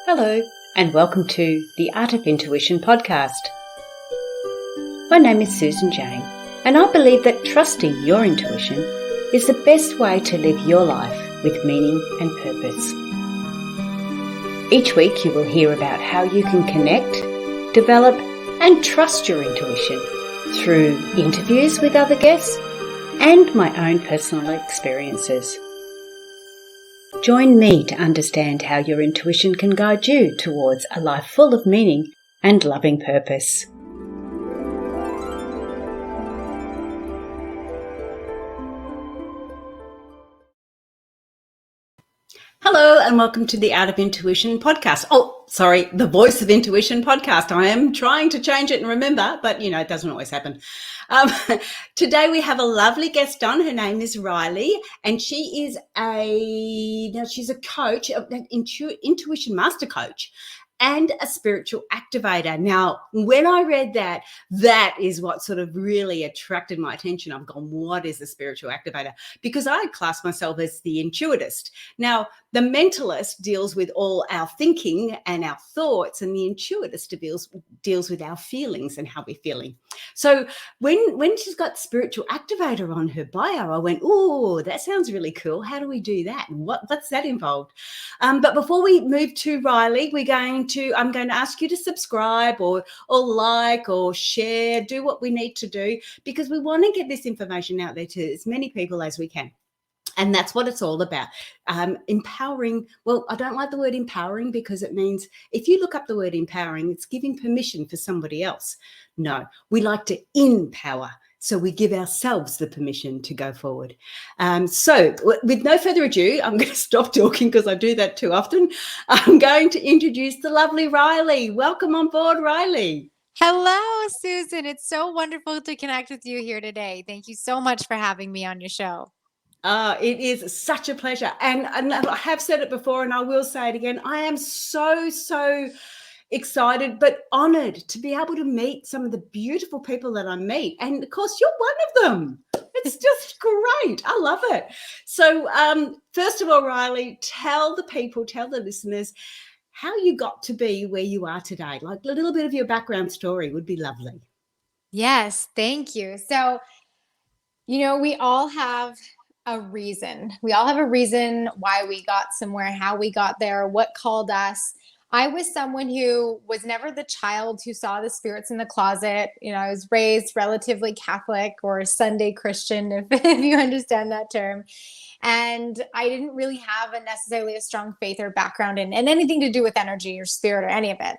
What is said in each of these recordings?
Hello, and welcome to the Art of Intuition podcast. My name is Susan Jane, and I believe that trusting your intuition is the best way to live your life with meaning and purpose. Each week you will hear about how you can connect, develop, and trust your intuition through interviews with other guests and my own personal experiences. Join me to understand how your intuition can guide you towards a life full of meaning and loving purpose. Hello and welcome to the Art of Intuition podcast. The Voice of Intuition podcast. I am trying to change it and remember, but it doesn't always happen. Today we have a lovely guest on. Her name is Rylee, and she's a coach, an intuition master coach, and a spiritual activator. Now, when I read that is what sort of really attracted my attention. I've gone, what is a spiritual activator? Because I class myself as the Intuitist. Now, the mentalist deals with all our thinking and our thoughts, and the Intuitist deals with our feelings and how we're feeling. So when she's got spiritual activator on her bio, I went, oh, that sounds really cool. How do we do that? And what's that involved? But before we move to Rylee, I'm going to ask you to subscribe or like or share, do what we need to do, because we want to get this information out there to as many people as we can. And that's what it's all about. Empowering. Well, I don't like the word empowering because it means if you look up the word empowering, it's giving permission for somebody else. No, we like to empower. So we give ourselves the permission to go forward. So with no further ado, I'm going to stop talking because I do that too often. I'm going to introduce the lovely Rylee. Welcome on board, Rylee. Hello, Susan. It's so wonderful to connect with you here today. Thank you so much for having me on your show. It is such a pleasure. And I have said it before and I will say it again. I am so excited but honored to be able to meet some of the beautiful people that I meet. And of course, you're one of them. It's just great. I love it. So first of all, Rylee, tell the listeners how you got to be where you are today. Like a little bit of your background story would be lovely. Yes, thank you. So, we all have a reason. We all have a reason why we got somewhere, how we got there, what called us. I was someone who was never the child who saw the spirits in the closet. I was raised relatively Catholic or Sunday Christian, if you understand that term. And I didn't really have necessarily a strong faith or background in anything to do with energy or spirit or any of it.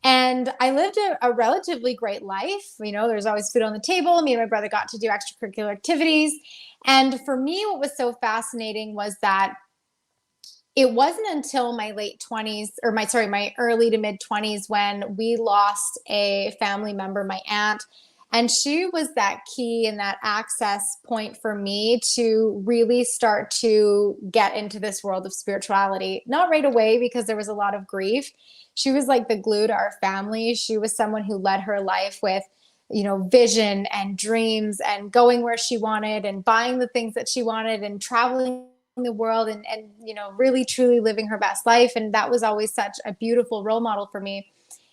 And I lived a relatively great life. There's always food on the table. Me and my brother got to do extracurricular activities. And for me, what was so fascinating was that it wasn't until my late 20s or my early to mid 20s when we lost a family member, my aunt. And she was that key and that access point for me to really start to get into this world of spirituality. Not right away because there was a lot of grief. She was like the glue to our family. She was someone who led her life with, vision and dreams and going where she wanted and buying the things that she wanted and traveling the world and really truly living her best life. And that was always such a beautiful role model for me.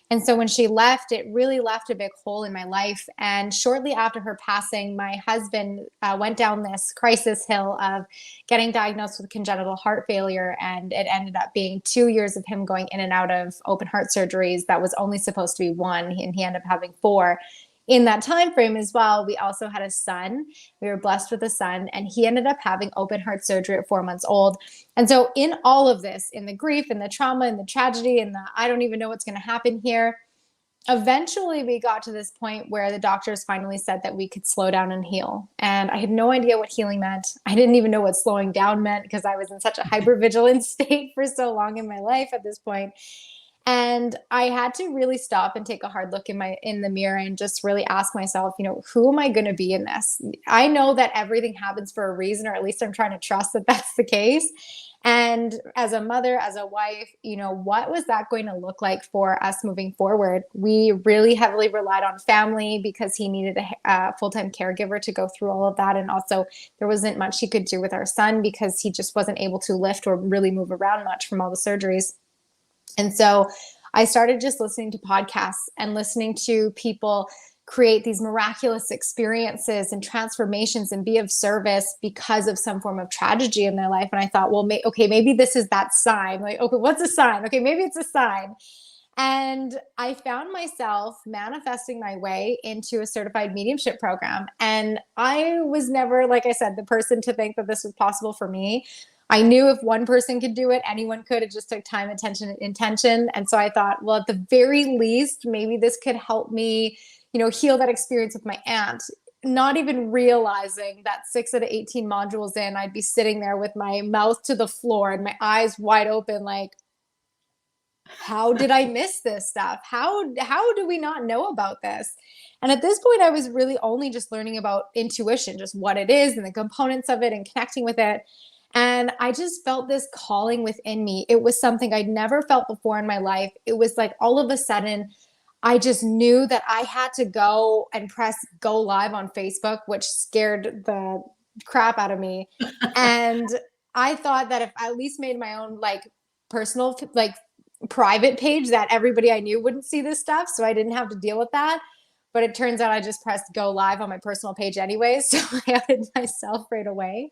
And so when she left, it really left a big hole in my life. And shortly after her passing, my husband went down this crisis hill of getting diagnosed with congenital heart failure. And it ended up being 2 years of him going in and out of open heart surgeries. That was only supposed to be one, and he ended up having 4. In that time frame as well, we also had a son. We were blessed with a son, and he ended up having open heart surgery at 4 months old. And so in all of this, in the grief and the trauma and the tragedy and the I don't even know what's going to happen here, eventually we got to this point where the doctors finally said that we could slow down and heal. And I had no idea what healing meant. I didn't even know what slowing down meant because I was in such a hypervigilant state for so long in my life at this point. And I had to really stop and take a hard look in the mirror and just really ask myself, who am I going to be in this? I know that everything happens for a reason, or at least I'm trying to trust that that's the case. And as a mother, as a wife, what was that going to look like for us moving forward? We really heavily relied on family because he needed a full-time caregiver to go through all of that. And also there wasn't much he could do with our son because he just wasn't able to lift or really move around much from all the surgeries. And so I started just listening to podcasts and listening to people create these miraculous experiences and transformations and be of service because of some form of tragedy in their life. And I thought, well, okay, maybe this is that sign. Like, okay, what's a sign? Okay, maybe it's a sign. And I found myself manifesting my way into a certified mediumship program. And I was never, like I said, the person to think that this was possible for me. I knew if one person could do it, anyone could. It just took time, attention, and intention. And so I thought, well, at the very least, maybe this could help me, heal that experience with my aunt. Not even realizing that 6 out of 18 modules in, I'd be sitting there with my mouth to the floor and my eyes wide open, like, how did I miss this stuff? How do we not know about this? And at this point, I was really only just learning about intuition, just what it is and the components of it and connecting with it. And I just felt this calling within me. It was something I'd never felt before in my life. It was like all of a sudden, I just knew that I had to go and press go live on Facebook, which scared the crap out of me. And I thought that if I at least made my own personal private page, that everybody I knew wouldn't see this stuff, so I didn't have to deal with that. But it turns out I just pressed go live on my personal page anyways, so I outed myself right away.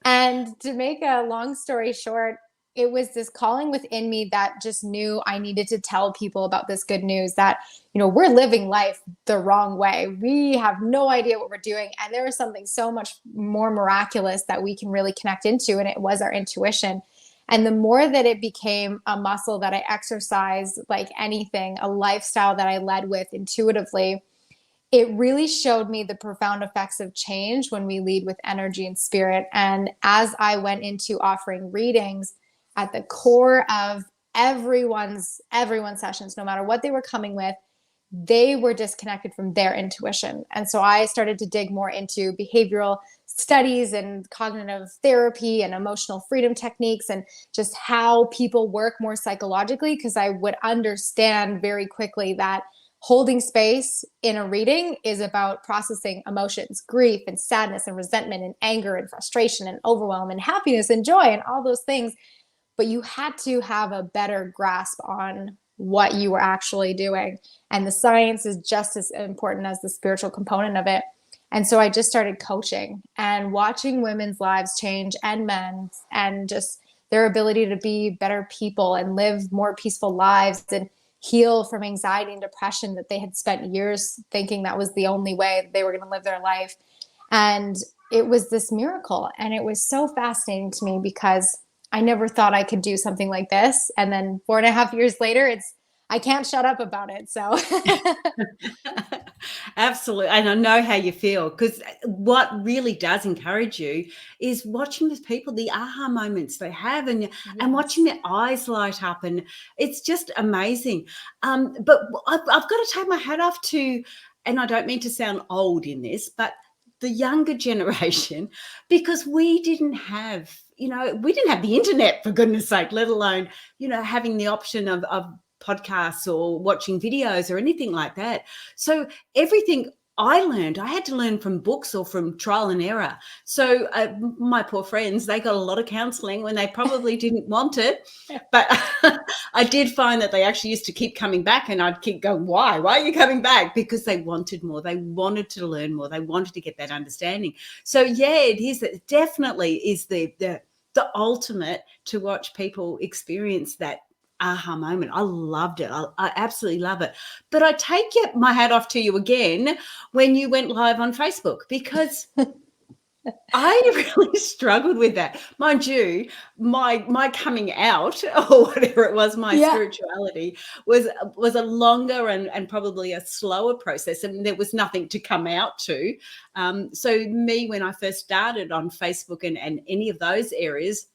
And to make a long story short, it was this calling within me that just knew I needed to tell people about this good news that, we're living life the wrong way. We have no idea what we're doing. And there is something so much more miraculous that we can really connect into. And it was our intuition. And the more that it became a muscle that I exercised like anything, a lifestyle that I led with intuitively, it really showed me the profound effects of change when we lead with energy and spirit. And as I went into offering readings, at the core of everyone's sessions, no matter what they were coming with, they were disconnected from their intuition. And so I started to dig more into behavioral studies and cognitive therapy and emotional freedom techniques and just how people work more psychologically, because I would understand very quickly that holding space in a reading is about processing emotions, grief and sadness and resentment and anger and frustration and overwhelm and happiness and joy and all those things. But you had to have a better grasp on what you were actually doing. And the science is just as important as the spiritual component of it. And so I just started coaching and watching women's lives change and men's, and just their ability to be better people and live more peaceful lives and heal from anxiety and depression that they had spent years thinking that was the only way they were going to live their life. And it was this miracle. And it was so fascinating to me because I never thought I could do something like this. And then 4.5 years later, I can't shut up about it. So Absolutely. And I know how you feel, because what really does encourage you is watching these people, the aha moments they have, and watching their eyes light up. And it's just amazing. But I've got to take my hat off to, and I don't mean to sound old in this, but the younger generation, because we didn't have the internet, for goodness sake, let alone, having the option of podcasts or watching videos or anything like that. So everything I learned, I had to learn from books or from trial and error. So my poor friends, they got a lot of counselling when they probably didn't want it. But I did find that they actually used to keep coming back, and I'd keep going, why? Why are you coming back? Because they wanted more. They wanted to learn more. They wanted to get that understanding. So, yeah, it definitely is the ultimate to watch people experience that aha moment. I loved it. I absolutely love it. But I take my hat off to you again when you went live on Facebook, because I really struggled with that. Mind you, my coming out, or whatever it was, my spirituality was a longer and probably a slower process, and there was nothing to come out to. So me, when I first started on Facebook and any of those areas,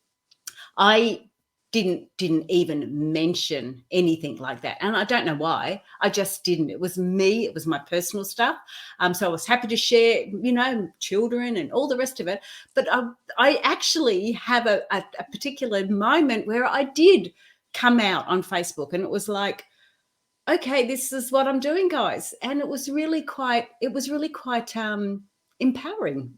I didn't even mention anything like that. And I don't know why. I just didn't. It was me. It was my personal stuff. So I was happy to share, children and all the rest of it. But I actually have a particular moment where I did come out on Facebook, and it was like, okay, this is what I'm doing, guys. And it was really quite empowering.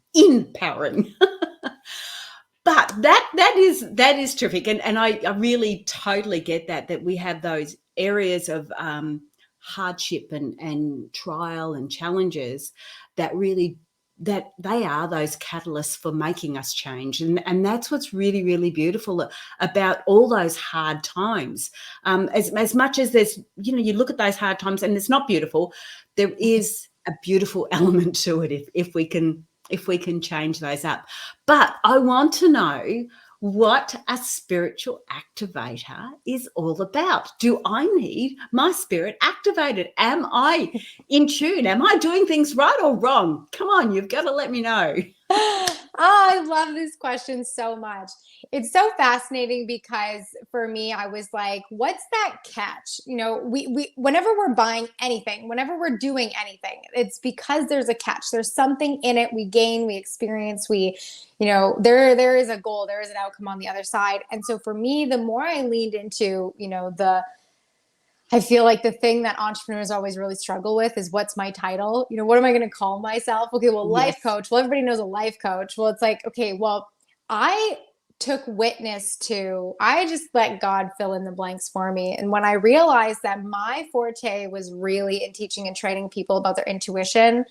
But that is terrific, and I really totally get that we have those areas of hardship and trial and challenges that really, that they are those catalysts for making us change, and that's what's really, really beautiful about all those hard times. As much as there's, you look at those hard times and it's not beautiful, there is a beautiful element to it if we can change those up. But I want to know what a spiritual activator is all about. Do I need my spirit activated? Am I in tune? Am I doing things right or wrong? Come on, you've got to let me know. Oh, I love this question so much. It's so fascinating because for me, I was like, what's that catch? We whenever we're buying anything, whenever we're doing anything, it's because there's a catch. There's something in it we gain, we experience, there is a goal, there is an outcome on the other side. And so for me, the more I leaned into, I feel like the thing that entrepreneurs always really struggle with is, what's my title? What am I going to call myself? Okay, well, life coach. Well, everybody knows a life coach. Well, it's like, okay, well, I just let God fill in the blanks for me. And when I realized that my forte was really in teaching and training people about their intuition,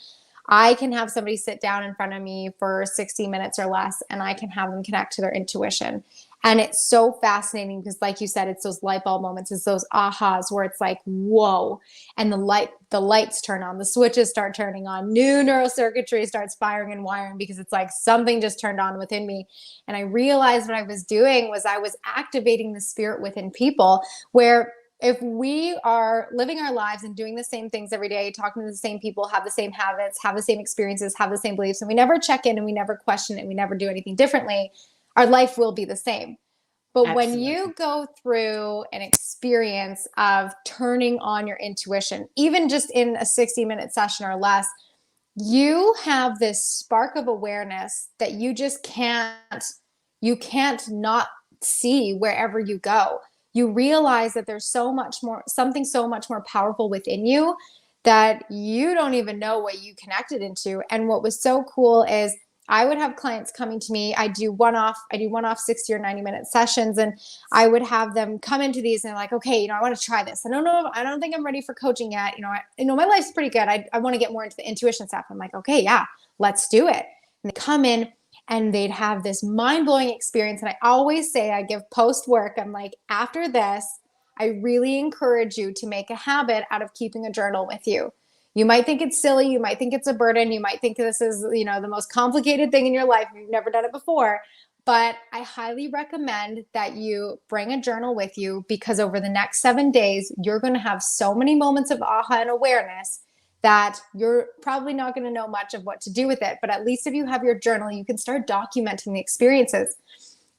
I can have somebody sit down in front of me for 60 minutes or less, and I can have them connect to their intuition. And it's so fascinating because, like you said, it's those light bulb moments, it's those ahas where it's like, whoa, and the lights turn on, the switches start turning on, new neurocircuitry starts firing and wiring, because it's like something just turned on within me. And I realized what I was doing was I was activating the spirit within people, where if we are living our lives and doing the same things every day, talking to the same people, have the same habits, have the same experiences, have the same beliefs, and we never check in and we never question it, and we never do anything differently, our life will be the same. But Absolutely. when you go through an experience of turning on your intuition, even just in a 60-minute session or less, you have this spark of awareness that you can't not see wherever you go. You realize that there's something so much more powerful within you that you don't even know what you connected into. And what was so cool is, I would have clients coming to me. I do one-off 60 or 90-minute sessions, and I would have them come into these and like, okay, I want to try this. I don't think I'm ready for coaching yet. My life's pretty good. I want to get more into the intuition stuff. I'm like, okay, yeah, let's do it. And they come in and they'd have this mind-blowing experience. And I always say, I give post-work, I'm like, after this, I really encourage you to make a habit out of keeping a journal with you. You might think it's silly. You might think it's a burden. You might think this is, the most complicated thing in your life. You've never done it before. But I highly recommend that you bring a journal with you, because over the next 7 days, you're going to have so many moments of aha and awareness that you're probably not going to know much of what to do with it. But at least if you have your journal, you can start documenting the experiences.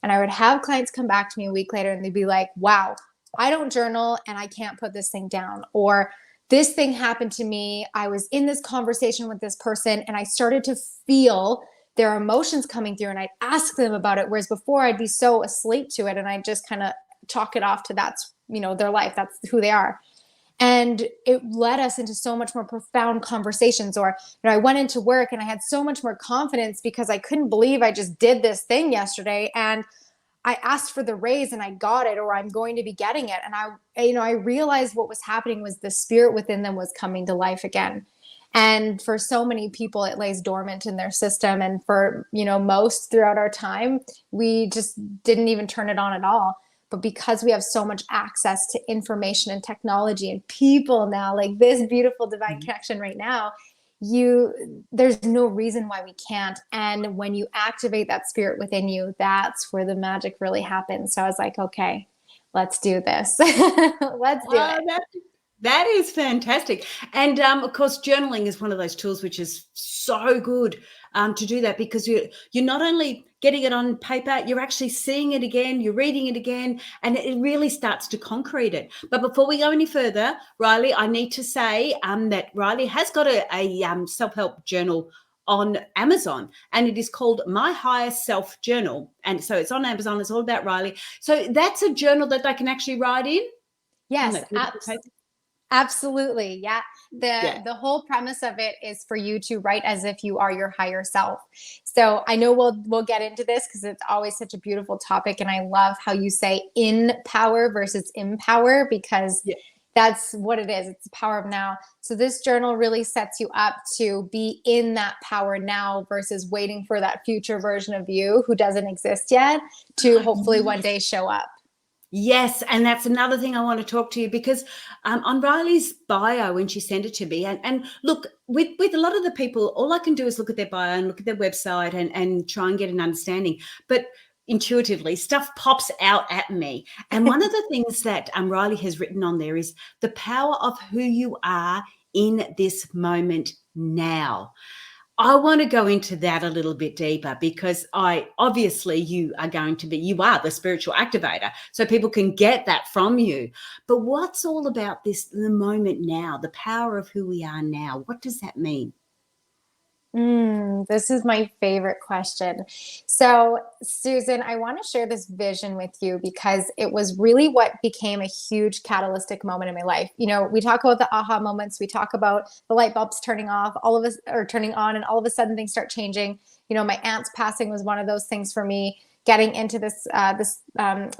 And I would have clients come back to me a week later and they'd be like, wow, I don't journal and I can't put this thing down. Or this thing happened to me. I was in this conversation with this person and I started to feel their emotions coming through, and I'd ask them about it. Whereas before I'd be so asleep to it and I just kind of chalk it off to that's, their life. That's who they are. And it led us into so much more profound conversations. Or, I went into work and I had so much more confidence because I couldn't believe I just did this thing yesterday. And I asked for the raise and I got it, or I'm going to be getting it. And I realized what was happening was the spirit within them was coming to life again. And for so many people, it lays dormant in their system. And for, most throughout our time, we just didn't even turn it on at all. But because we have so much access to information and technology and people now, like this beautiful divine connection right now, there's no reason why we can't. And when you activate that spirit within you, that's where the magic really happens. So I was like, okay, let's do this. Let's do it. That is fantastic. And of course, journaling is one of those tools which is so good to do that, because you're not only getting it on paper, you're actually seeing it again, you're reading it again, and it really starts to concrete it. But before we go any further, Rylee, I need to say that Rylee has got a self-help journal on Amazon, and it is called My Higher Self Journal. And so it's on Amazon. It's all about Rylee. So that's a journal that they can actually write in? Yes, Absolutely. Yeah. Yeah. The whole premise of it is for you to write as if you are your higher self. So I know we'll get into this because it's always such a beautiful topic. And I love how you say in power versus empower, because Yeah. that's what it is. It's the power of now. So this journal really sets you up to be in that power now versus waiting for that future version of you who doesn't exist yet to hopefully one day show up. Yes, and that's another thing I want to talk to you because on Riley's bio when she sent it to me, and look, with a lot of the people, all I can do is look at their bio and look at their website and try and get an understanding. But intuitively, stuff pops out at me. And one of the things that Riley has written on there is the power of who you are in this moment now. I want to go into that a little bit deeper because you are the spiritual activator. So people can get that from you. But what's all about the moment now, the power of who we are now? What does that mean? This is my favorite question. So, Susan, I want to share this vision with you because it was really what became a huge catalytic moment in my life. You know, we talk about the aha moments, we talk about the light bulbs turning off, all of us or turning on, and all of a sudden things start changing. You know, my aunt's passing was one of those things for me. Getting into this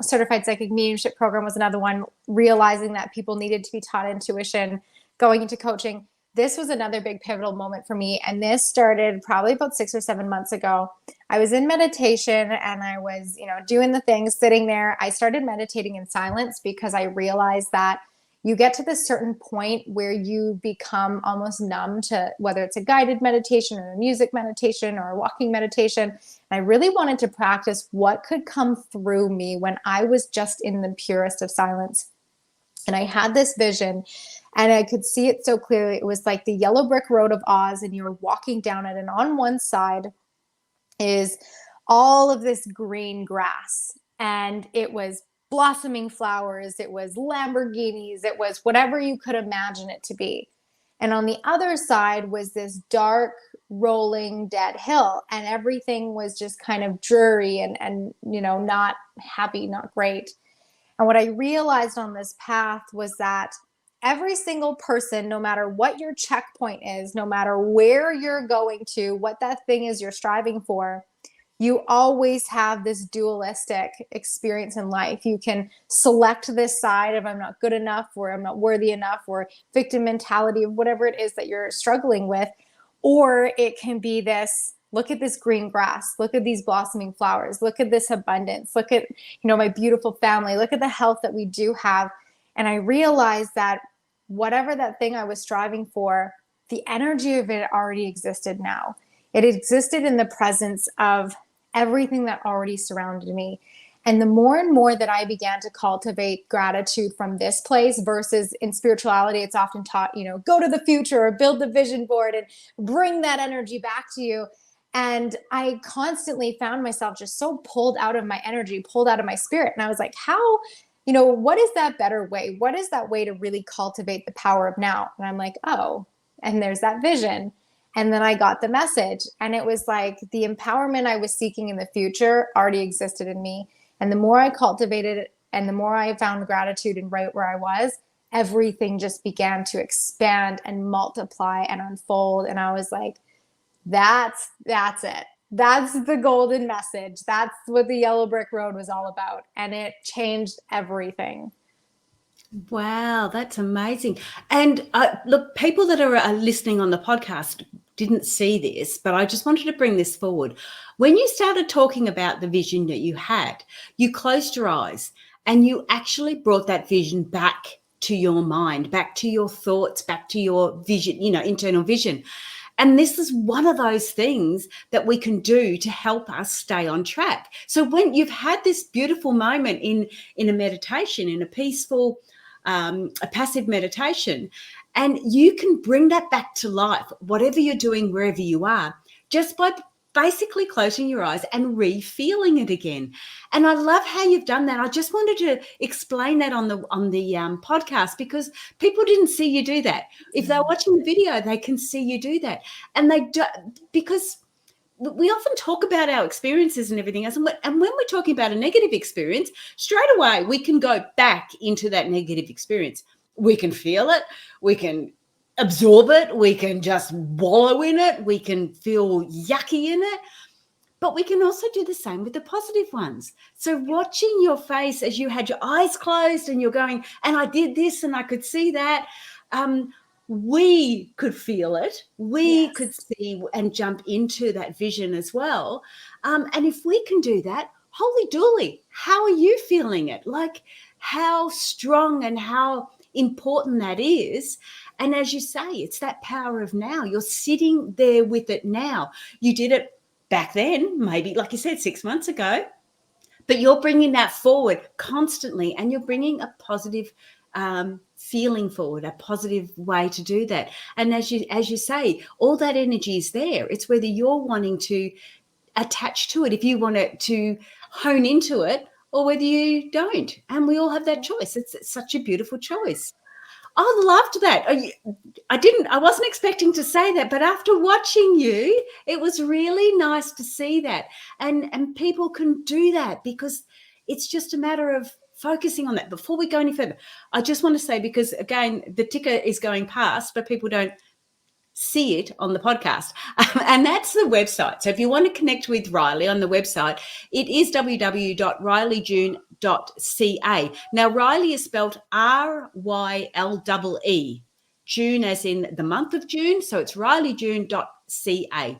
certified psychic mediumship program was another one. Realizing that people needed to be taught intuition, going into coaching, this was another big pivotal moment for me. And this started probably about 6 or 7 months ago. I was in meditation and I was, doing the things, sitting there. I started meditating in silence because I realized that you get to this certain point where you become almost numb to whether it's a guided meditation or a music meditation or a walking meditation. And I really wanted to practice what could come through me when I was just in the purest of silence. And I had this vision and I could see it so clearly. It was like the yellow brick road of Oz, and you were walking down it. And on one side is all of this green grass, and it was blossoming flowers. It was Lamborghinis. It was whatever you could imagine it to be. And on the other side was this dark, rolling, dead hill. And everything was just kind of dreary and not happy, not great. And what I realized on this path was that every single person, no matter what your checkpoint is, no matter where you're going to, what that thing is you're striving for, you always have this dualistic experience in life. You can select this side of I'm not good enough, or I'm not worthy enough, or victim mentality of whatever it is that you're struggling with. Or it can be this, look at this green grass, look at these blossoming flowers, look at this abundance, look at, my beautiful family, look at the health that we do have. And I realized that whatever that thing I was striving for, the energy of it already existed now. It existed in the presence of everything that already surrounded me. And the more and more that I began to cultivate gratitude from this place versus in spirituality, it's often taught, go to the future or build the vision board and bring that energy back to you. And I constantly found myself just so pulled out of my energy, pulled out of my spirit. And I was like, how, what is that better way? What is that way to really cultivate the power of now? And I'm like, oh, and there's that vision. And then I got the message. And it was like the empowerment I was seeking in the future already existed in me. And the more I cultivated it and the more I found gratitude and right where I was, everything just began to expand and multiply and unfold. And I was like, that's it. That's the golden message. That's what the yellow brick road was all about. And it changed everything. Wow, that's amazing. And look, people that are listening on the podcast didn't see this, but I just wanted to bring this forward. When you started talking about the vision that you had, you closed your eyes and you actually brought that vision back to your mind, back to your thoughts, back to your vision, internal vision. And this is one of those things that we can do to help us stay on track. So when you've had this beautiful moment in a meditation, in a peaceful, a passive meditation, and you can bring that back to life, whatever you're doing, wherever you are, just by basically closing your eyes and re-feeling it again. And I love how you've done that. I just wanted to explain that on the podcast because people didn't see you do that. If they're watching the video, they can see you do that. And they do, because we often talk about our experiences and everything else. And when we're talking about a negative experience, straight away we can go back into that negative experience. We can feel it. We can absorb it. We can just wallow in it. We can feel yucky in it. But we can also do the same with the positive ones. So watching your face as you had your eyes closed and you're going, and I did this and I could see that. We could feel it. We Yes. could see and jump into that vision as well. And if we can do that, holy dooly, how are you feeling it? Like how strong and how important that is. And as you say, it's that power of now. You're sitting there with it now. You did it back then, maybe, like you said, 6 months ago, but you're bringing that forward constantly, and you're bringing a positive feeling forward, a positive way to do that. And as you say, all that energy is there. It's whether you're wanting to attach to it, if you want to hone into it, or whether you don't. And we all have that choice. It's such a beautiful choice. I loved that. I wasn't expecting to say that, but after watching you, it was really nice to see that. And people can do that because it's just a matter of focusing on that. Before we go any further, I just want to say, because again, the ticker is going past, but people don't see it on the podcast. And that's the website. So if you want to connect with Rylee on the website, it is www.ryleejune.ca. Now, Rylee is spelled RYLEE, June as in the month of June. So it's ryleejune.ca.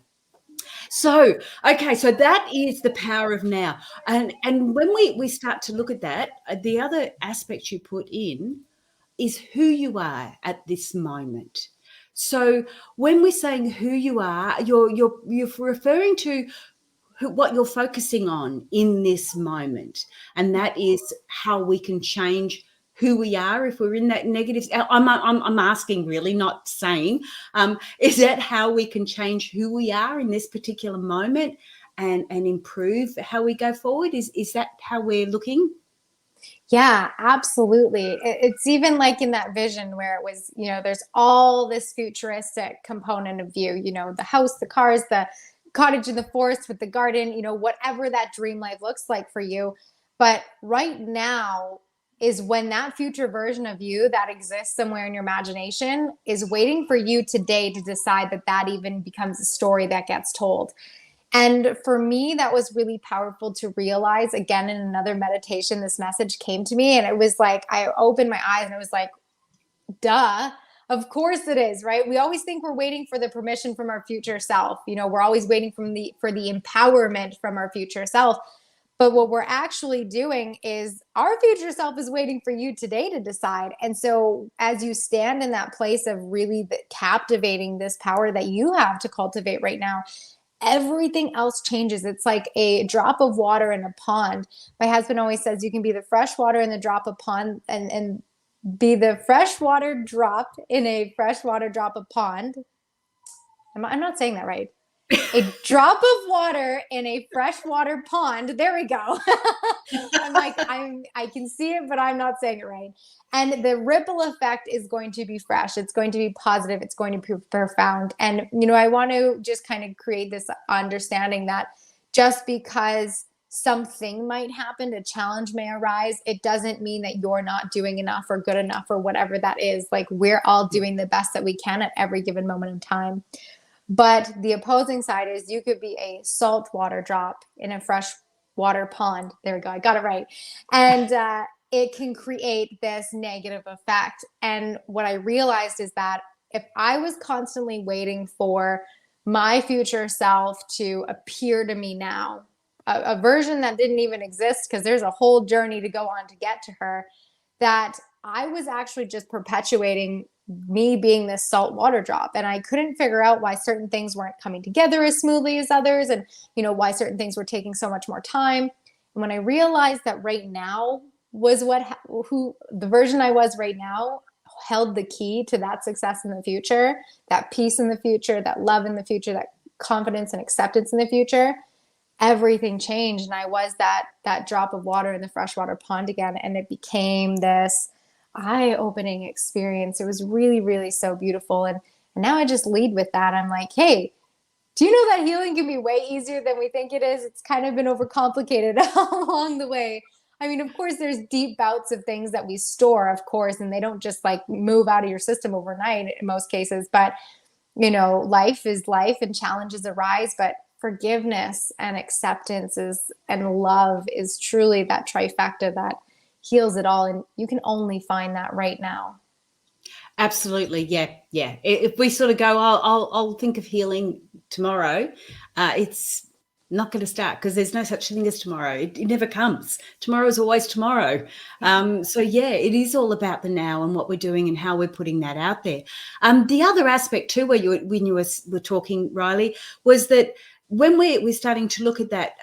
So, okay, so that is the power of now. And when we start to look at that, the other aspect you put in is who you are at this moment. So when we're saying who you are, you're referring to what you're focusing on in this moment, and that is how we can change who we are if we're in that negative. I'm asking, really, not saying. Is that how we can change who we are in this particular moment and improve how we go forward? Is that how we're looking? Yeah, absolutely. It's even like in that vision where it was, there's all this futuristic component of you, the house, the cars, the cottage in the forest with the garden, whatever that dream life looks like for you. But right now is when that future version of you that exists somewhere in your imagination is waiting for you today to decide that even becomes a story that gets told. And for me, that was really powerful to realize. Again, in another meditation, this message came to me, and it was like, I opened my eyes and it was like, duh, of course it is, right? We always think we're waiting for the permission from our future self. We're always waiting for the empowerment from our future self. But what we're actually doing is our future self is waiting for you today to decide. And so as you stand in that place of really captivating this power that you have to cultivate right now, everything else changes. It's like a drop of water in a pond. My husband always says you can be the fresh water in the drop of pond and be the freshwater drop in a freshwater drop of pond. I'm not saying that right. A drop of water in a freshwater pond. There we go. I'm like, I can see it, but I'm not saying it right. And the ripple effect is going to be fresh. It's going to be positive. It's going to be profound. And, I want to just kind of create this understanding that just because something might happen, a challenge may arise, it doesn't mean that you're not doing enough or good enough or whatever that is. Like, we're all doing the best that we can at every given moment in time. But the opposing side is you could be a saltwater drop in a freshwater pond. There we go. I got it right. And it can create this negative effect. And what I realized is that if I was constantly waiting for my future self to appear to me now, a version that didn't even exist, because there's a whole journey to go on to get to her, that I was actually just perpetuating me being this salt water drop. And I couldn't figure out why certain things weren't coming together as smoothly as others, and why certain things were taking so much more time. And when I realized that right now was who the version I was right now held the key to that success in the future, that peace in the future, that love in the future, that confidence and acceptance in the future, everything changed. And I was that drop of water in the freshwater pond again. And it became this eye-opening experience. It was really, really so beautiful. And now I just lead with that. I'm like, hey, do you know that healing can be way easier than we think it is? It's kind of been overcomplicated along the way. I mean, of course, there's deep bouts of things that we store, of course, and they don't just like move out of your system overnight in most cases. But, life is life and challenges arise. But forgiveness and acceptance and love is truly that trifecta that heals it all. And you can only find that right now. Absolutely. Yeah. Yeah. If we sort of go, I'll think of healing tomorrow, it's not going to start, because there's no such thing as tomorrow. It never comes. Tomorrow is always tomorrow. So yeah, it is all about the now and what we're doing and how we're putting that out there. The other aspect too, when you were talking, Rylee, was that when we're starting to look at that,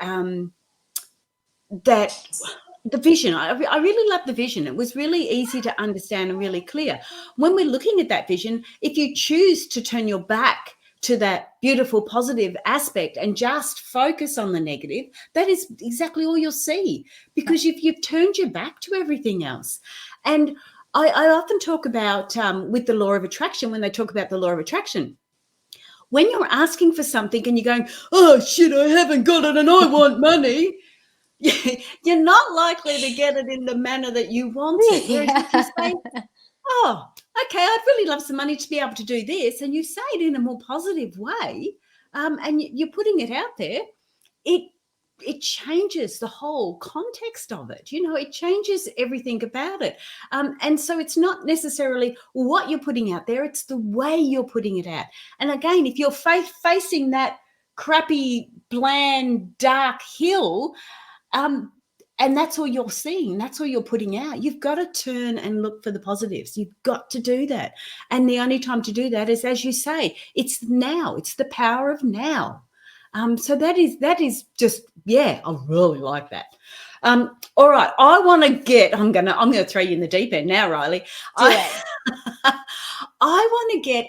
the vision, I really love the vision. It was really easy to understand and really clear. When we're looking at that vision, if you choose to turn your back to that beautiful positive aspect and just focus on the negative, that is exactly all you'll see, because you've turned your back to everything else. And I often talk about with the law of attraction, when they talk about the law of attraction, when you're asking for something and you're going, oh shit, I haven't got it and I want money, you're not likely to get it in the manner that you want it. Whereas if you say, oh, okay, I'd really love some money to be able to do this, and you say it in a more positive way, and you're putting it out there, it changes the whole context of it. It changes everything about it. And so it's not necessarily what you're putting out there, it's the way you're putting it out. And again, if you're facing that crappy, bland, dark hill, and that's all you're seeing, that's all you're putting out, you've got to turn and look for the positives. You've got to do that. And the only time to do that is, as you say, it's now. It's the power of now. So that is just, yeah, I really like that. All right, I'm gonna throw you in the deep end now, Rylee. I want to get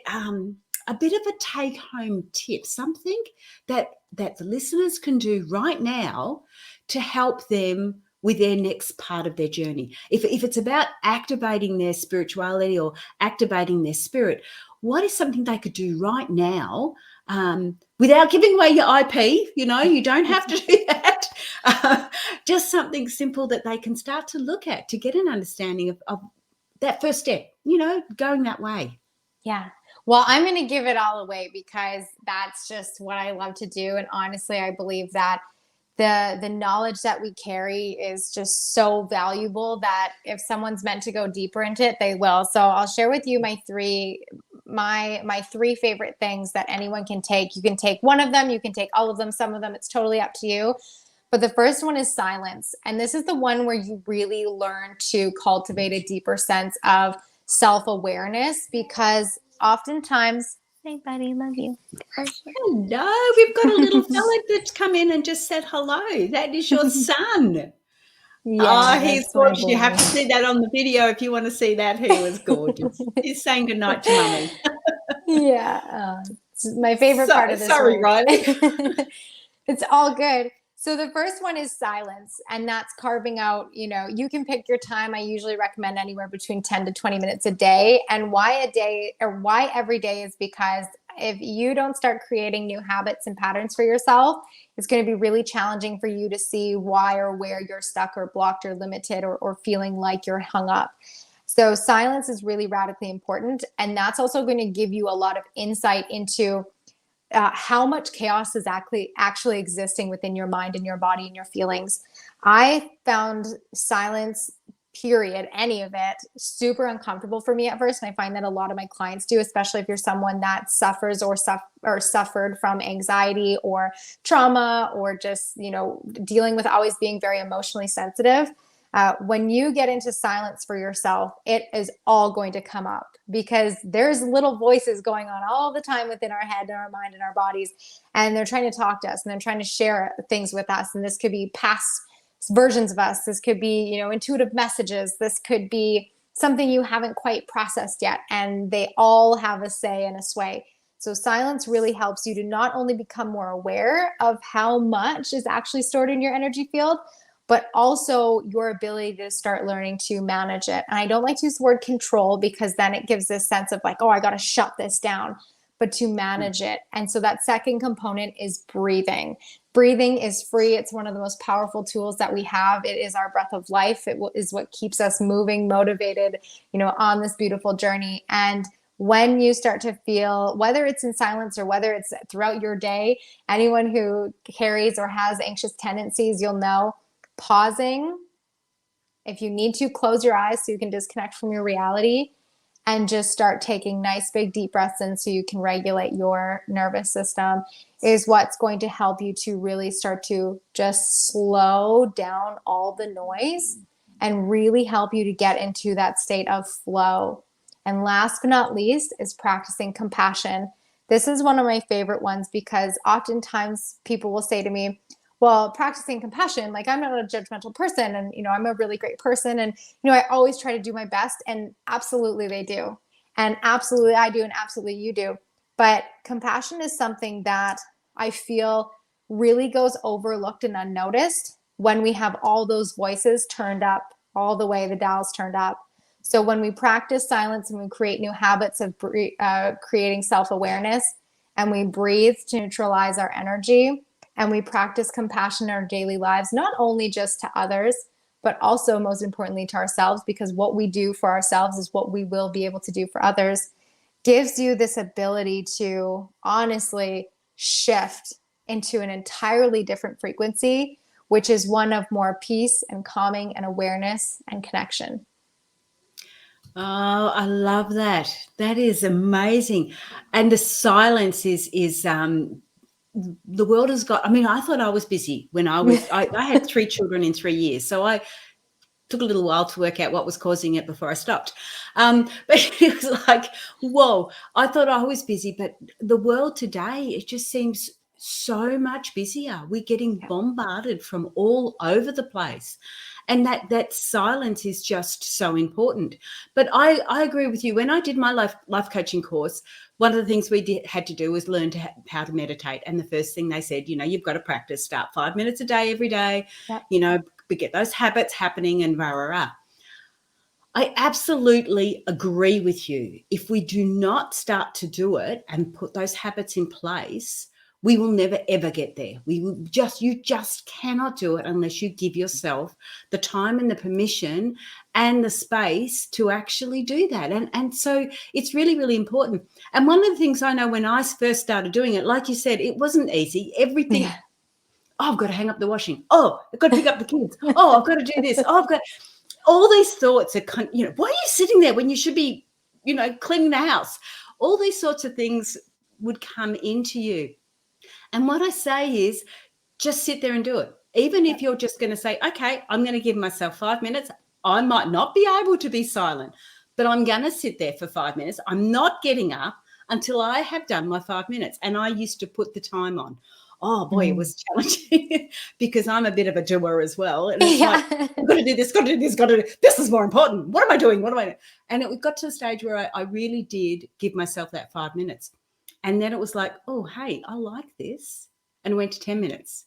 a bit of a take-home tip, something that the listeners can do right now to help them with their next part of their journey. If it's about activating their spirituality or activating their spirit, what is something they could do right now without giving away your IP? You don't have to do that. Just something simple that they can start to look at to get an understanding of that first step, going that way. Yeah. Well, I'm going to give it all away because that's just what I love to do. And honestly, I believe that the knowledge that we carry is just so valuable that if someone's meant to go deeper into it, they will. So I'll share with you my three favorite things that anyone can take. You can take one of them, you can take all of them, some of them, it's totally up to you. But the first one is silence. And this is the one where you really learn to cultivate a deeper sense of self-awareness, because oftentimes, hey buddy, love you. Hello, we've got a little fella that's come in and just said hello. That is your son. Yeah, he's gorgeous. You have to see that on the video if you want to see that. He was gorgeous. He's saying goodnight to mummy. Yeah, it's my favorite part of this. Sorry, Rylee. It's all good. So the first one is silence, and that's carving out, you can pick your time. I usually recommend anywhere between 10 to 20 minutes a day. And why a day, or why every day, is because if you don't start creating new habits and patterns for yourself, it's going to be really challenging for you to see why or where you're stuck or blocked or limited or feeling like you're hung up. So silence is really radically important. And that's also going to give you a lot of insight into how much chaos is actually existing within your mind and your body and your feelings. I found silence, period, any of it, super uncomfortable for me at first. And I find that a lot of my clients do, especially if you're someone that suffers or suffered from anxiety or trauma, or just, dealing with always being very emotionally sensitive. When you get into silence for yourself, it is all going to come up, because there's little voices going on all the time within our head and our mind and our bodies. And they're trying to talk to us, and they're trying to share things with us. And this could be past versions of us. This could be, intuitive messages. This could be something you haven't quite processed yet. And they all have a say and a sway. So silence really helps you to not only become more aware of how much is actually stored in your energy field, but also your ability to start learning to manage it. And I don't like to use the word control, because then it gives this sense of like, oh, I got to shut this down. but to manage it. And so that second component is breathing. Breathing is free. It's one of the most powerful tools that we have. It is our breath of life. It is what keeps us moving, motivated, on this beautiful journey. And when you start to feel, whether it's in silence or whether it's throughout your day, anyone who carries or has anxious tendencies, you'll know pausing. If you need to, close your eyes so you can disconnect from your reality and just start taking nice big deep breaths in so you can regulate your nervous system is what's going to help you to really start to just slow down all the noise and really help you to get into that state of flow. And last but not least is practicing compassion. This is one of my favorite ones because oftentimes people will say to me, well, practicing compassion, like I'm not a judgmental person and, I'm a really great person. And, I always try to do my best, and absolutely they do. And absolutely I do. And absolutely you do. But compassion is something that I feel really goes overlooked and unnoticed when we have all those voices turned up all the way, the dials turned up. So when we practice silence and we create new habits of creating self-awareness, and we breathe to neutralize our energy, and we practice compassion in our daily lives, not only just to others, but also most importantly to ourselves, because what we do for ourselves is what we will be able to do for others, gives you this ability to honestly shift into an entirely different frequency, which is one of more peace and calming and awareness and connection. Oh, I love that. That is amazing. And the silence is the world has got, I thought I was busy when I had 3 children in 3 years. So I took a little while to work out what was causing it before I stopped. But it was like, whoa, I thought I was busy, but the world today, it just seems so much busier. We're getting bombarded from all over the place. And that silence is just so important. But I agree with you. When I did my life coaching course, one of the things we had to do was learn how to meditate. And the first thing they said, you've got to practice, start 5 minutes a day, every day, we get those habits happening and rah, rah, rah. I absolutely agree with you. If we do not start to do it and put those habits in place, we will never, ever get there. You just cannot do it unless you give yourself the time and the permission and the space to actually do that. And so it's really, really important. And one of the things I know when I first started doing it, like you said, it wasn't easy. Everything, oh, I've got to hang up the washing. Oh, I've got to pick up the kids. Oh, I've got to do this. Oh, I've got all these thoughts are, why are you sitting there when you should be, cleaning the house? All these sorts of things would come into you. And what I say is just sit there and do it. Even if you're just going to say, okay, I'm going to give myself 5 minutes. I might not be able to be silent, but I'm going to sit there for 5 minutes. I'm not getting up until I have done my 5 minutes. And I used to put the time on. Oh, boy, it was challenging because I'm a bit of a doer as well. And it's like, I've got to do this, got to do this, got to do this is more important. What am I doing? What am I doing? And it got to the stage where I really did give myself that 5 minutes. And then it was like, oh, hey, I like this. And it went to 10 minutes.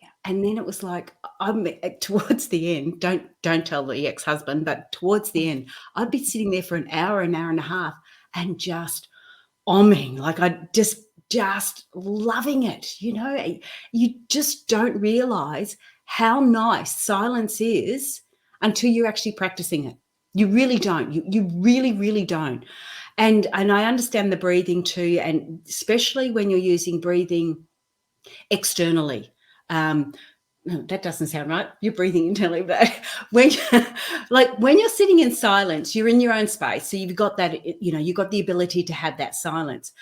Yeah. And then it was like, I'm towards the end, don't tell the ex-husband, but towards the end, I'd be sitting there for an hour and a half and just like I just loving it. You just don't realize how nice silence is until you're actually practicing it. You really don't. You really, really don't. And I understand the breathing too, and especially when you're using breathing externally. No, that doesn't sound right. You're breathing internally, but when you're sitting in silence, you're in your own space. So you've got that, you've got the ability to have that silence.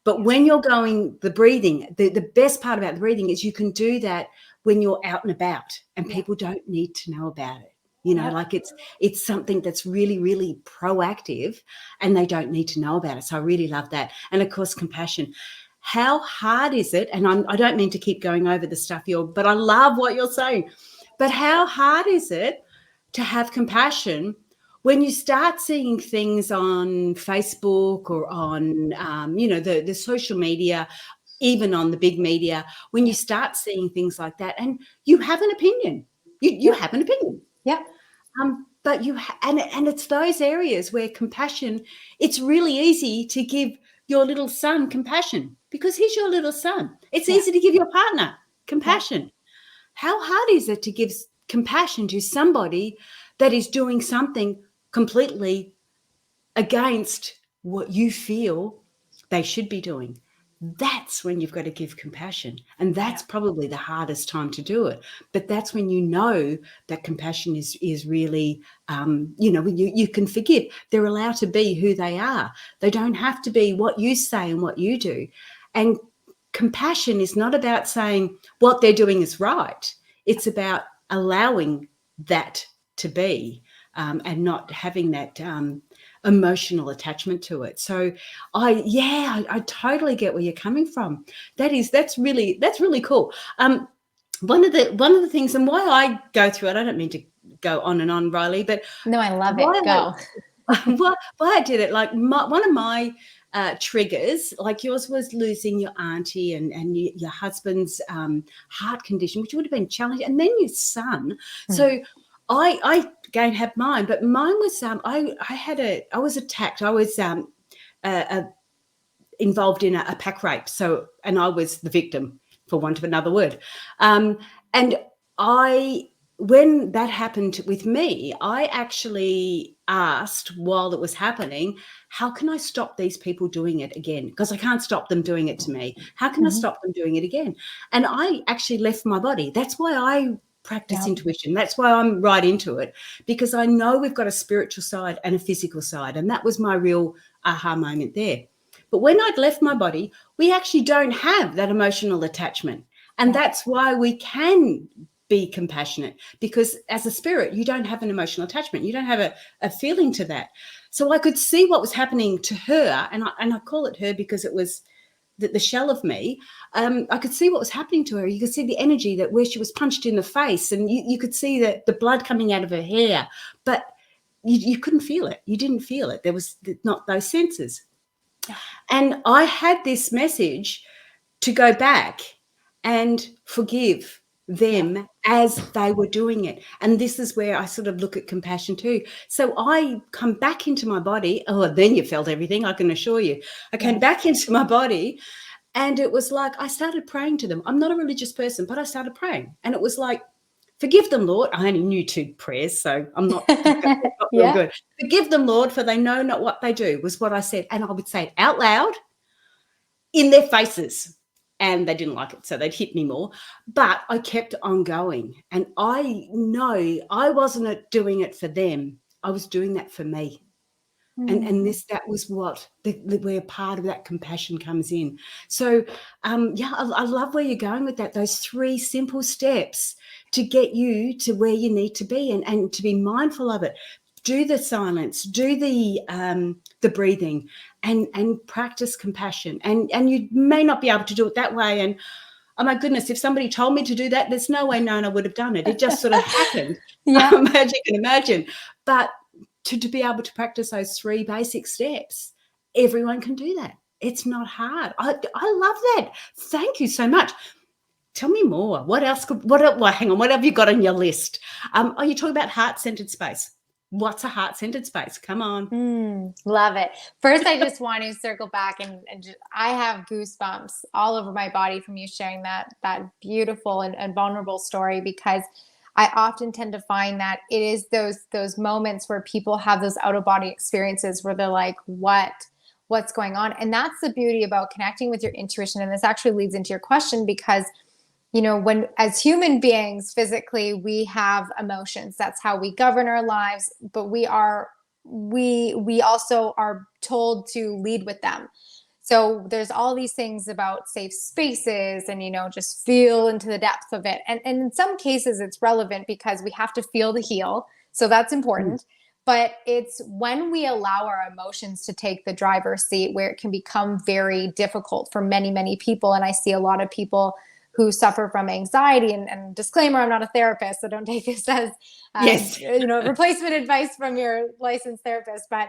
But when you're going, the breathing, the best part about the breathing is you can do that when you're out and about, and people don't need to know about it. Like it's something that's really, really proactive, and they don't need to know about it. So I really love that. And of course, compassion. How hard is it? And I don't mean to keep going over the stuff but I love what you're saying. But how hard is it to have compassion when you start seeing things on Facebook or on, the social media, even on the big media, when you start seeing things like that and you have an opinion, you have an opinion. Yeah. But and it's those areas where compassion, it's really easy to give your little son compassion because he's your little son. It's easy to give your partner compassion. How hard is it to give compassion to somebody that is doing something completely against what you feel they should be doing? That's when you've got to give compassion. And that's probably the hardest time to do it. But that's when you know that compassion is really, when you can forgive. They're allowed to be who they are. They don't have to be what you say and what you do. And compassion is not about saying what they're doing is right. It's about allowing that to be and not having that emotional attachment to it. So I totally get where you're coming from. That's really cool. One of the things, and why I go through it, I don't mean to go on and on, Rylee, but no, I love it. Go. Why I did it, like one of my triggers, like yours was losing your auntie and your husband's heart condition, which would have been challenging, and then your son. So I again have mine, but mine was I was attacked. I was involved in a pack rape, and I was the victim, for want of another word. And when that happened with me, I actually asked while it was happening, how can I stop these people doing it again? Because I can't stop them doing it to me. How can I stop them doing it again? And I actually left my body. That's why I practice intuition. That's why I'm right into it, because I know we've got a spiritual side and a physical side. And that was my real aha moment there. But when I'd left my body, we actually don't have that emotional attachment. And that's why we can be compassionate, because as a spirit, you don't have an emotional attachment. You don't have a feeling to that. So I could see what was happening to her. And I call it her because it was the shell of me. I could see what was happening to her. You could see the energy that where she was punched in the face, and you could see the blood coming out of her hair, but you couldn't feel it. You didn't feel it. There was not those senses. And I had this message to go back and forgive them as they were doing it. And this is where I sort of look at compassion too. So I come back into my body. Oh, then you felt everything, I can assure you. I came back into my body, and it was like I started praying to them. I'm not a religious person, but I started praying. And it was like, forgive them, Lord. I only knew 2 prayers, so I'm not real good. Forgive them, Lord, for they know not what they do, was what I said. And I would say it out loud in their faces. And they didn't like it, so they'd hit me more. But I kept on going. And I know I wasn't doing it for them. I was doing that for me. And that was what where part of that compassion comes in. So, I love where you're going with that. Those 3 simple steps to get you to where you need to be, and to be mindful of it. Do the silence, do the breathing, and practice compassion. And you may not be able to do it that way. And oh my goodness, if somebody told me to do that, there's no way known I would have done it. It just sort of happened. As you can imagine. But to be able to practice those 3 basic steps, everyone can do that. It's not hard. I love that. Thank you so much. Tell me more. What else? Hang on. What have you got on your list? Are you talking about heart-centered space? What's a heart-centered space? Come on. Love it. First, I just want to circle back and I have goosebumps all over my body from you sharing that beautiful and vulnerable story, because I often tend to find that it is those moments where people have those out-of-body experiences where they're like, what's going on? And that's the beauty about connecting with your intuition. And this actually leads into your question, because when as human beings, physically, we have emotions. That's how we govern our lives, but we also are told to lead with them. So there's all these things about safe spaces and, just feel into the depth of it. And in some cases it's relevant because we have to feel to heal. So that's important. But it's when we allow our emotions to take the driver's seat where it can become very difficult for many, many people. And I see a lot of people who suffer from anxiety, and disclaimer, I'm not a therapist, so don't take this as replacement advice from your licensed therapist. But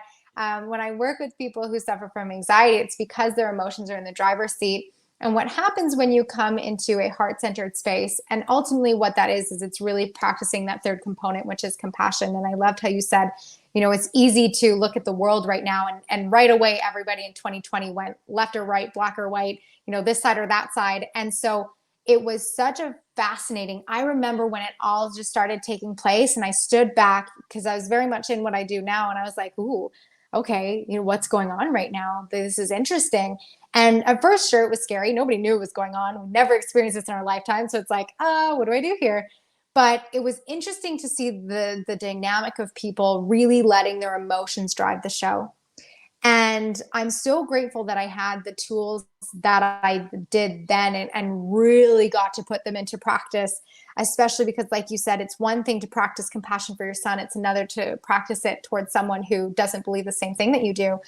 when I work with people who suffer from anxiety, it's because their emotions are in the driver's seat. And what happens when you come into a heart-centered space, and ultimately what that is it's really practicing that third component, which is compassion. And I loved how you said, it's easy to look at the world right now and right away everybody in 2020 went left or right, black or white, this side or that side. And so it was such a fascinating, I remember when it all just started taking place and I stood back because I was very much in what I do now. And I was like, ooh, okay, what's going on right now? This is interesting. And at first, sure, it was scary. Nobody knew what was going on. We never experienced this in our lifetime. So it's like, what do I do here? But it was interesting to see the dynamic of people really letting their emotions drive the show. And I'm so grateful that I had the tools that I did then and really got to put them into practice, especially because, like you said, it's one thing to practice compassion for your son. It's another to practice it towards someone who doesn't believe the same thing that you do.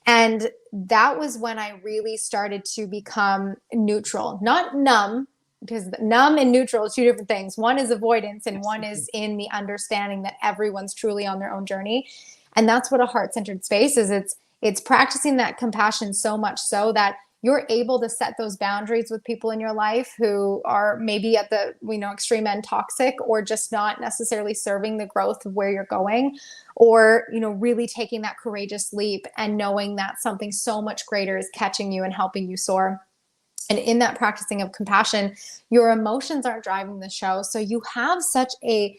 And that was when I really started to become neutral, not numb, because numb and neutral is two different things. One is avoidance and one is in the understanding that everyone's truly on their own journey. And that's what a heart-centered space is. It's practicing that compassion so much so that you're able to set those boundaries with people in your life who are maybe at the extreme end toxic, or just not necessarily serving the growth of where you're going, or really taking that courageous leap and knowing that something so much greater is catching you and helping you soar. And in that practicing of compassion, your emotions aren't driving the show. So you have such a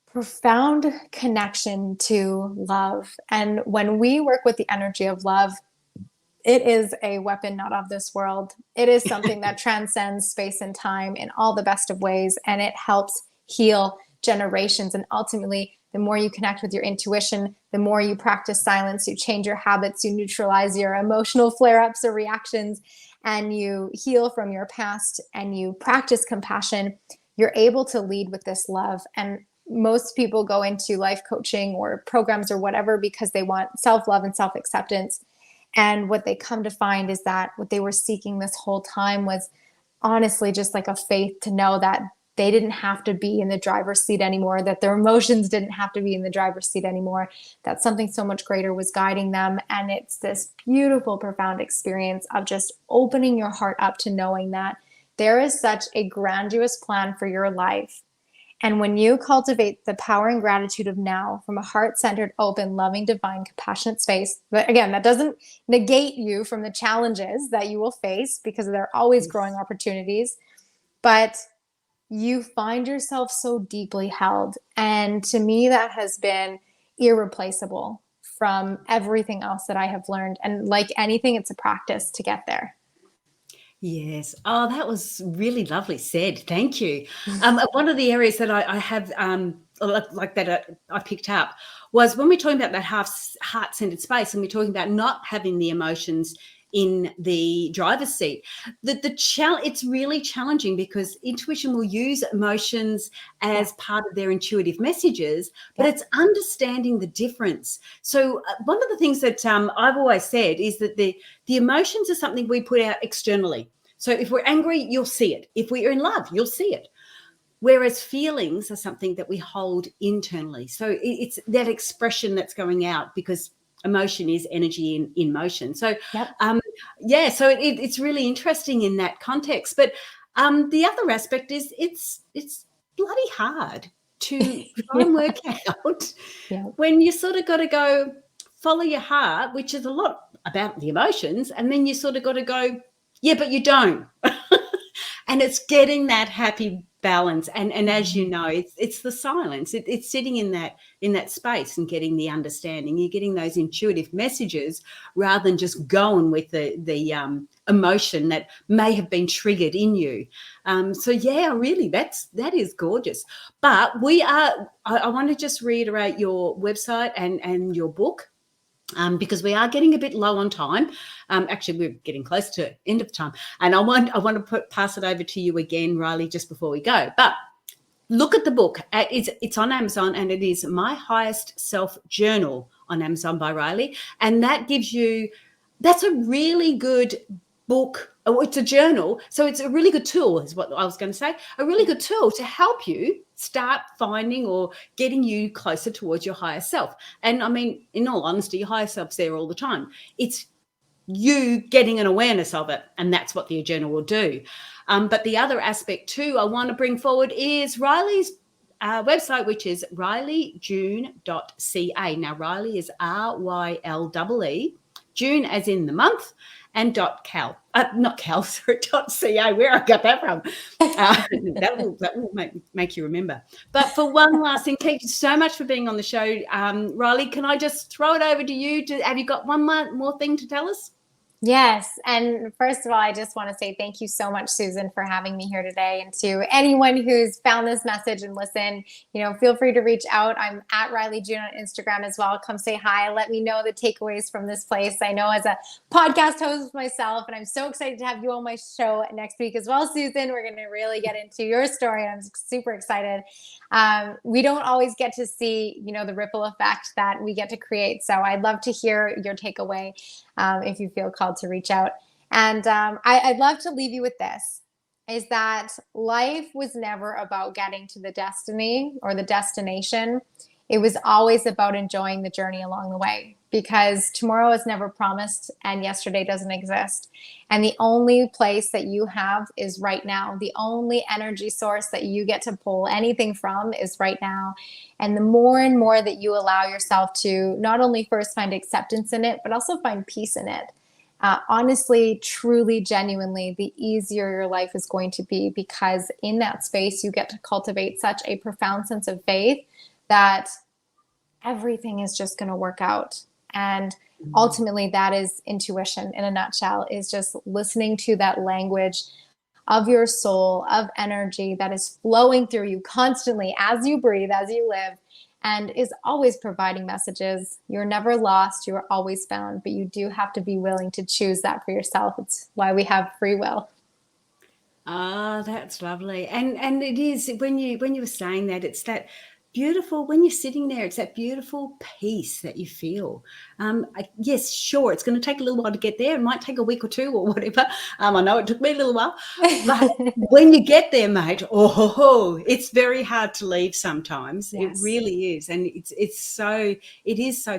profound connection to love. And when we work with the energy of love, it is a weapon not of this world. It is something that transcends space and time in all the best of ways. And it helps heal generations. And ultimately, the more you connect with your intuition, the more you practice silence, you change your habits, you neutralize your emotional flare-ups or reactions, and you heal from your past and you practice compassion, you're able to lead with this love. And most people go into life coaching or programs or whatever because they want self-love and self-acceptance. And what they come to find is that what they were seeking this whole time was honestly just like a faith to know that they didn't have to be in the driver's seat anymore, that their emotions didn't have to be in the driver's seat anymore, that something so much greater was guiding them. And it's this beautiful, profound experience of just opening your heart up to knowing that there is such a grandiose plan for your life. And when you cultivate the power and gratitude of now from a heart-centered, open, loving, divine, compassionate space, but again, that doesn't negate you from the challenges that you will face because there are always growing opportunities, but you find yourself so deeply held. And to me, that has been irreplaceable from everything else that I have learned. And like anything, it's a practice to get there. Yes. Oh, that was really lovely said. Thank you. One of the areas that I have like that I picked up was when we're talking about that heart-centered space, and we're talking about not having the emotions in the driver's seat. It's really challenging because intuition will use emotions as part of their intuitive messages, but it's understanding the difference. So one of the things that I've always said is that the emotions are something we put out externally. So if we're angry, you'll see it. If we're in love, you'll see it. Whereas feelings are something that we hold internally. So it's that expression that's going out because emotion is energy in motion. So, so it's really interesting in that context. But the other aspect is it's bloody hard to try and work out when you sort of got to go follow your heart, which is a lot about the emotions, and then you sort of got to go, yeah, but you don't. And it's getting that happy balance. And as you know, it's the silence. It's sitting in that space and getting the understanding. You're getting those intuitive messages rather than just going with the emotion that may have been triggered in you. Really, that is gorgeous. But I want to just reiterate your website and your book. Because we are getting a bit low on time. Actually, we're getting close to end of time. And I want to pass it over to you again, Rylee, just before we go. But look at the book. It's on Amazon, and it is My Highest Self Journal on Amazon by Rylee. And that's a really good book. Oh, it's a journal. So it's a really good tool is what I was going to say. A really good tool to help you start finding or getting you closer towards your higher self. And I mean, in all honesty, your higher self's there all the time. It's you getting an awareness of it, and that's what the journal will do. But the other aspect too I want to bring forward is Rylee's website, which is ryleejune.ca. Now, Rylee is RYLEE, June as in the month, and .cal, not cal, sorry, .ca, where I got that from. That will make you remember. But for one last thing, thank you so much for being on the show. Rylee, can I just throw it over to you? Have you got one more thing to tell us? Yes. And first of all, I just want to say thank you so much, Susan, for having me here today. And to anyone who's found this message and listened, feel free to reach out. I'm at Rylee June on Instagram as well. Come say hi. Let me know the takeaways from this place. I know as a podcast host myself, and I'm so excited to have you on my show next week as well, Susan. We're going to really get into your story. And I'm super excited. We don't always get to see, the ripple effect that we get to create. So I'd love to hear your takeaway. If you feel called to reach out. And I'd love to leave you with this, is that life was never about getting to the destiny or the destination. It was always about enjoying the journey along the way, because tomorrow is never promised and yesterday doesn't exist. And the only place that you have is right now. The only energy source that you get to pull anything from is right now. And the more and more that you allow yourself to not only first find acceptance in it, but also find peace in it, honestly, truly, genuinely, the easier your life is going to be, because in that space, you get to cultivate such a profound sense of faith that everything is just going to work out. And ultimately, that is intuition in a nutshell, is just listening to that language of your soul, of energy that is flowing through you constantly as you breathe, as you live, and is always providing messages. You're never lost. You are always found, but you do have to be willing to choose that for yourself. It's why we have free will. Ah, that's lovely. And it is, when you were saying that, it's that beautiful, when you're sitting there, it's that beautiful peace that you feel. Yes, sure, it's going to take a little while to get there. It might take a week or two or whatever. I know it took me a little while, but when you get there, mate, it's very hard to leave sometimes. Yes. It really is, and it is so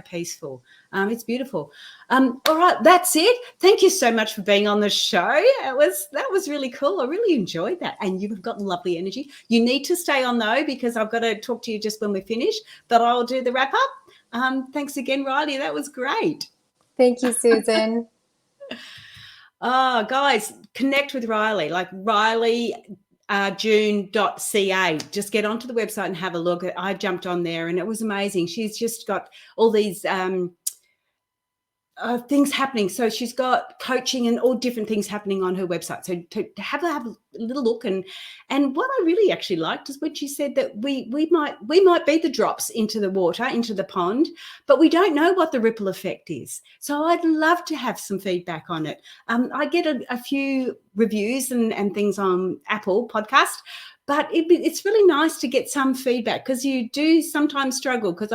peaceful. It's beautiful. All right, that's it. Thank you so much for being on the show. That was really cool. I really enjoyed that, and you've got lovely energy. You need to stay on though, because I've got to talk to you just when we finish, but I'll do the wrap up. Thanks again, Rylee. That was great. Thank you, Susan. Oh, guys, connect with Rylee, like ryleejune.ca. Just get onto the website and have a look. I jumped on there and it was amazing. She's just got all these things happening. So she's got coaching and all different things happening on her website. So to have a little look, and what I really actually liked is when she said that we might be the drops into the water, into the pond, but we don't know what the ripple effect is. So I'd love to have some feedback on it. I get a few reviews and things on Apple Podcast, but it's really nice to get some feedback, because you do sometimes struggle, because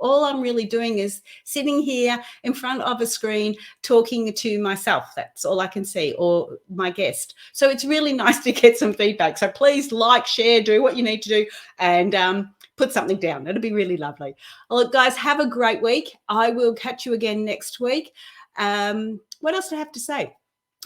all I'm really doing is sitting here in front of a screen talking to myself. That's all I can see, or my guest. So it's really nice to get some feedback. So please like, share, do what you need to do, and put something down. It'll be really lovely. Well, look, guys, have a great week. I will catch you again next week. What else do I have to say?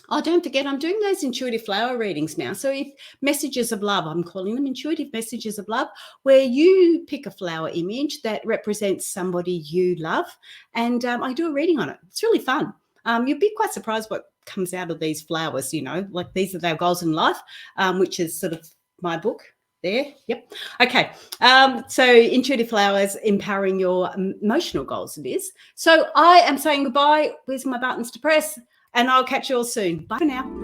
Oh, don't forget, I'm doing those intuitive flower readings now. So if messages of love, I'm calling them intuitive messages of love, where you pick a flower image that represents somebody you love, and I do a reading on it. It's really fun. You'd be quite surprised what comes out of these flowers, like these are their goals in life, which is sort of my book there. Yep. Okay. So intuitive flowers, empowering your emotional goals, it is. So I am saying goodbye. Where's my buttons to press? And I'll catch you all soon. Bye for now.